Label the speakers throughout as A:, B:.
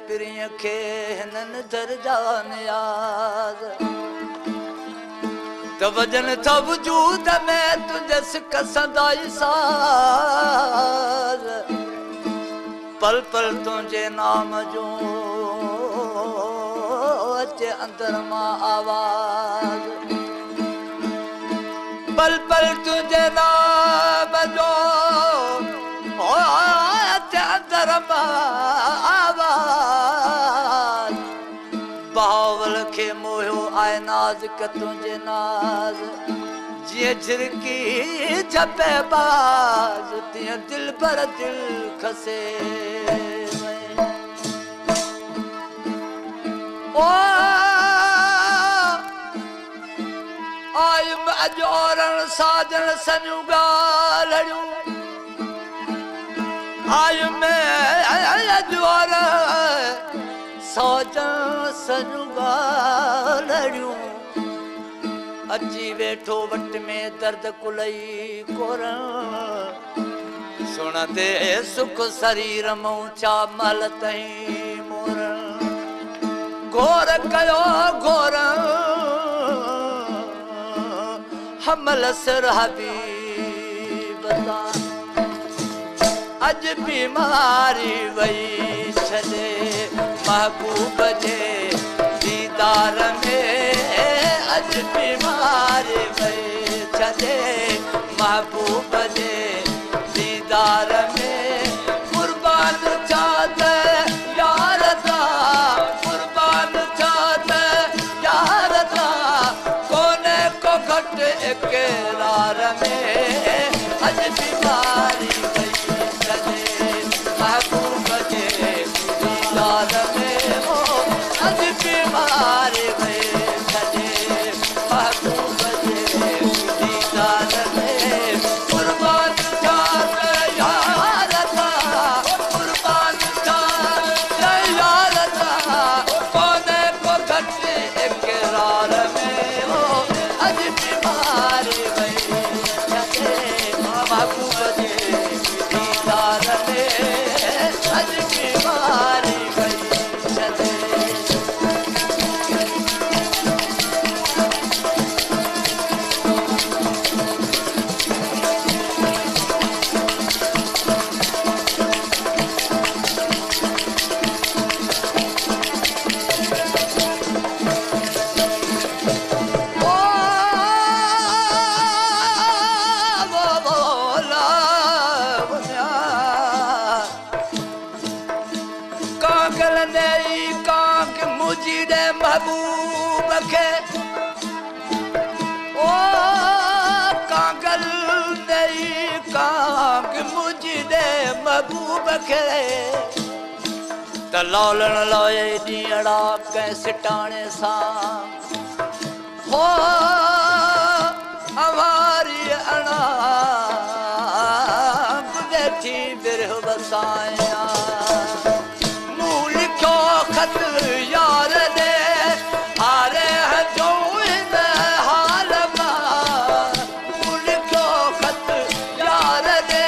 A: पिरिय खे हिननि दरजान याद त वजन था वजूद में तुझे सिक सदाई साज पल पल तुझे नाम जो अचे अंदर मां आवाज पल पल तुझे नाम जो अचे अंदर मां आवाज बहावल खे मोहियो आए नाज़ क तुझे नाज़ जिए झिरकी झपे बाज तिया दिल पर दिल खसे ओ आयुम अजोरण साजन सनु गालड़ू आयुम अजोरण साजन सनु गालड़ू अची वेठो वट में दर्द कुलई कोरण सुनते सुख शरीर मऊचा मल तई मोरण घोर कयो घोर हमल सिर हबीब अज बीमारी वई छॾे महबूब जे दीदार में अज बीमारी वई छॾे महबूब जे दीदार में कुर्बान चाहत यार दा कुर्बान चाहत यार दा कोने को घट इकरार में अज बीमारी वई छॾे महबूब जे दीदार में हो अज बीमारी वई छॾे महबूब जे दीदार में कुर्बान चाहत यार दा कुर्बान चाहत यार दा कोने को घट इकरार में हो अज बीमारी वई छॾे महबूब जे दीदार में अज बीमारी वई छॾे महबूब खे ओ कागल नई काग मुझे महबूब खे त लौलण लोए ॾींहड़ा कंहिं सिटाणे सां हो हमारी अणा बुॾे बिरह बसाया मूं लिखो खत यार दे हारे जो इन हाल मां मूं लिखो खत यार दे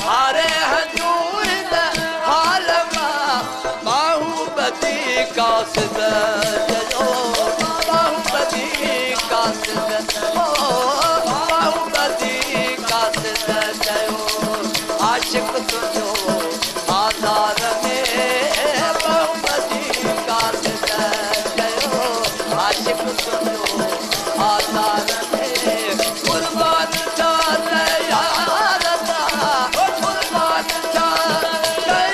A: हारे जो इन हाल मां बाहुबली कासिद जो बाहुबली कासिद ओ बाहुबली कासिद जो आशिक तुझो आधार में बाहुबली कासिद जो आशिक तुझो आधार में कुर्बान चाहत यार दा कुर्बान चाहत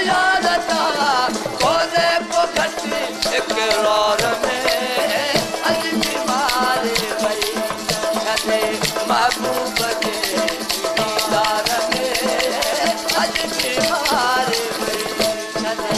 A: यार दा कोने को घट इकरार में अज बीमारी वई छॾे महबूब जे दीदार में अज बीमारी वई छॾे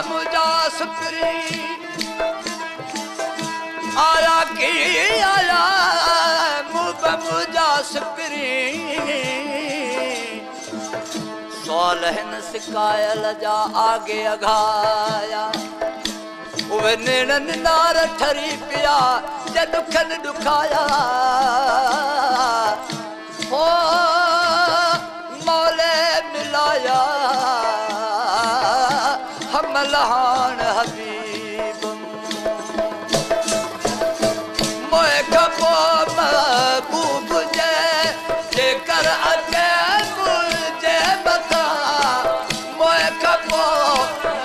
A: मुजा सुकरी आया की आया पास पिरी सवाल हिन सिकायल जा आगे अघाया उहे नेणन नार ठरी पिया जे दुखन दुखाया हो मौले मिलाया हम लहान हबीब मोए कपो महबूब जे कर अचे मुझे बता मोए कपो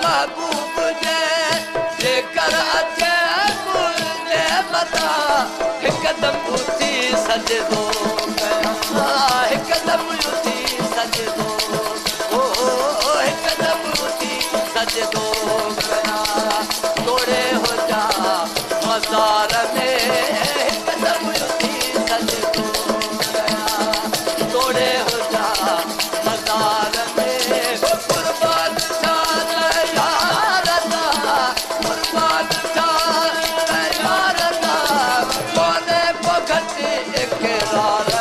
A: महबूब जे कर अचे मुझे बता हिकदम उठी सजदो हिकदम उठी सजदो हिकदम उठी सजदो तोड़े हो जा मज़ार में हिकदम उठी सजदो तोड़े हो जा मज़ार में कुर्बान यार कुर्बान यार कोने पगट इकरार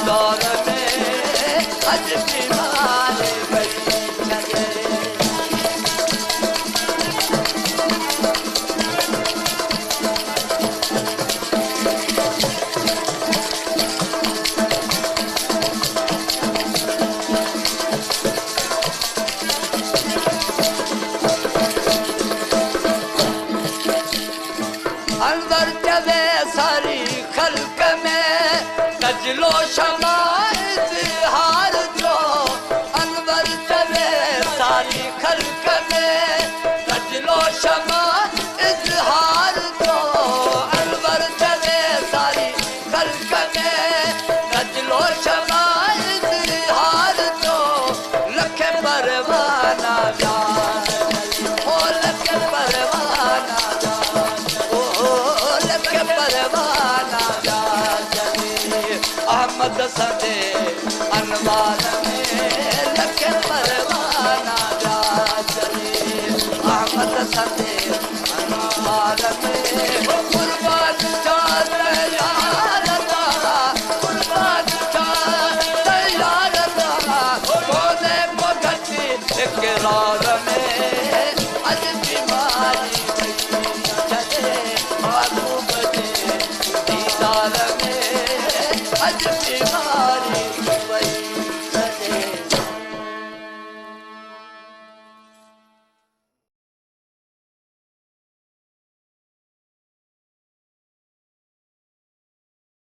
A: दौर में अज बीमार अंदर चले सारी खल्क में कजलो शमा इज़हार जो अंदर चले सारी खल्क में कजलो शमा इज़हार जो अंदर चले सारी खल्क में कजलो शमा इज़हार जो लखे परवाना जान ओ लखे परवाना परवाना अहमद सदे अनवार में लखे परवाना चले अहमद सदे अनवार में कुर्बान